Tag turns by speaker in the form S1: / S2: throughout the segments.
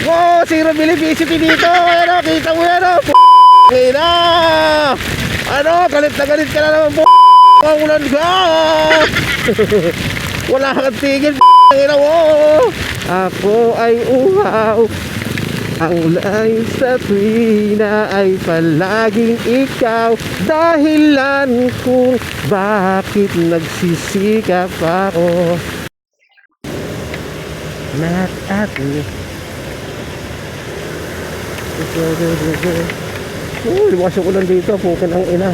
S1: Wow, zero Philipicity dito. Ano, kita mo yan, oh. Ina. Ano, galit na galit ka na naman, ang ulan ka. Wala kang tigil, ina mo. Ako ay uhaw. Ang ulay sa tuwina ay palaging ikaw. Dahilan kung bakit nagsisikap ako. Not at me. Lumakas yung ulan dito. Pukin ang ina.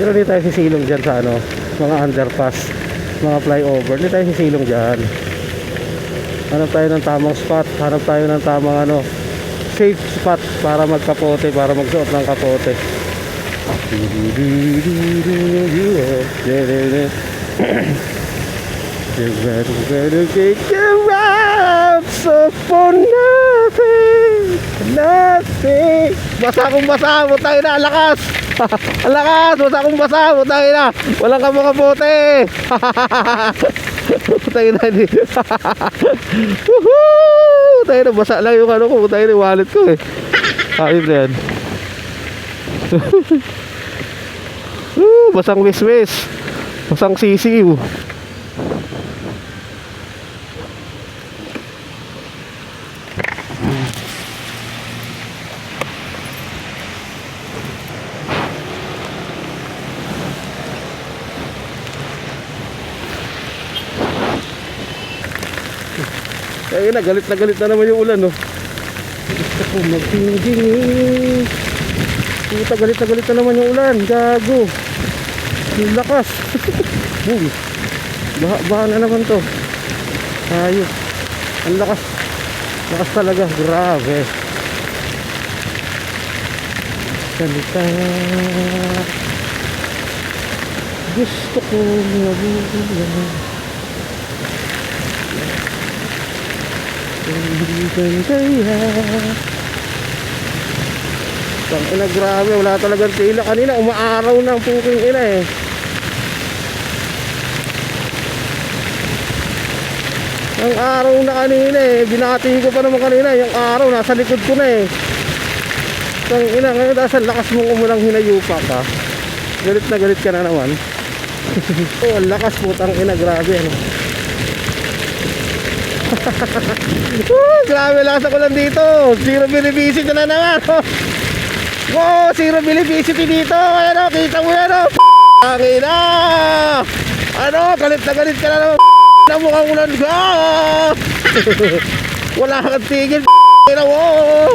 S1: Pero hindi tayo sisilong dyan sa ano, mga underpass, mga flyover. Hindi tayo sisilong dyan. Hanap tayo ng tamang spot. Hanap tayo ng tamang ano, safe spot para magkapote, para magsuot ng kapote. You better get your out. So for nothing, nothing. Basa akong basa mo tayo na, lakas. Lakas, basa akong basa mo tayo na. Walang ka mga bote. Tayo na hindi. Woohoo! Tayo na, basa lang yung ano ko. Tayo na, wallet ko eh. Ayun na yan. Basang wis-wis. Basang sisiw. Ayun na, galit na naman yung ulan, no? Gusto ko magdingding. Puta, galit na naman yung ulan. Gago. Yung lakas. Boom. Baha na naman to. Ayos. Ang lakas. Lakas talaga. Grabe. Salita. Gusto ko magdingding. Hindi kaya. Tang ina, grabe, wala talagang tila. Kanina umaaraw na ang puking ina eh. Ang araw na kanina eh. Binati ko pa naman kanina. Yung araw nasa likod ko na eh. Tang ina, ngayon dahil lakas mong umulang hinayupa ka. Galit na galit ka na naman. Oh, ang lakas, putang ina, grabe ano. Grabe, lakas ako lang dito. Zero Philipicity na naman. Wow, zero Philipicity dito. Ano, kita mo yan, oh. Pangina. Ano, galit na galit ka na naman, na mukhang ulan ka. Wala kang tigil, ina mo.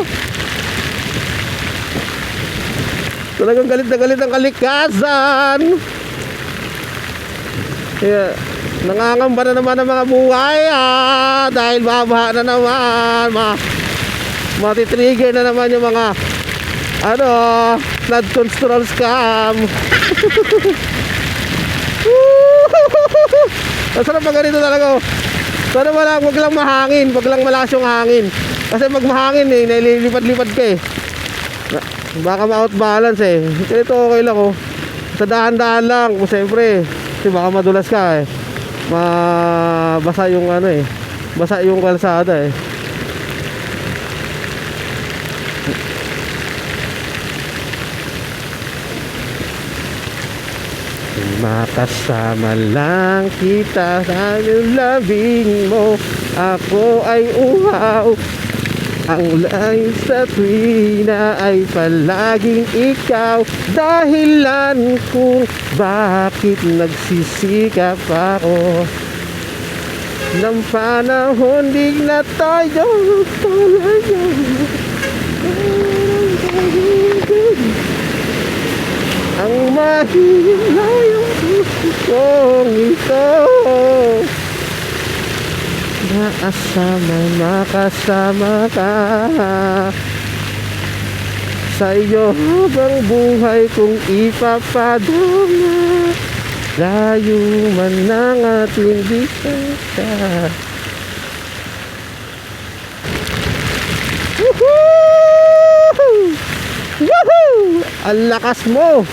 S1: Talagang galit na galit ang kalikasan. Yeah. Nangangamba na naman ang mga buhay dahil babaha na naman, matitrigger na naman yung mga ano, flood control scam. Masarap pag ganito talaga. Sana wag lang mahangin, wag lang malakas yung hangin. Kasi pag mahangin eh, nililipad-lipad ka eh, baka ma-out balance eh. Ito okay lang oh. Sa dahan-dahan lang, siyempre, kasi baka madulas ka eh. Basa yung ano eh, basa yung kalsada eh. Makasama lang kita sa labing mo. Ako ay uhaw. Ang ulay sa tuwina ay palaging ikaw. Dahilan kung bakit nagsisikap ako. Ng panahon di na tayo talaga. Ang mahihilay ang puso kong ito. Makasama ka. Sa iyo habang buhay kong ipapadama. Layo man ng ating distansya. Woohoo! Woohoo! Ang lakas mo!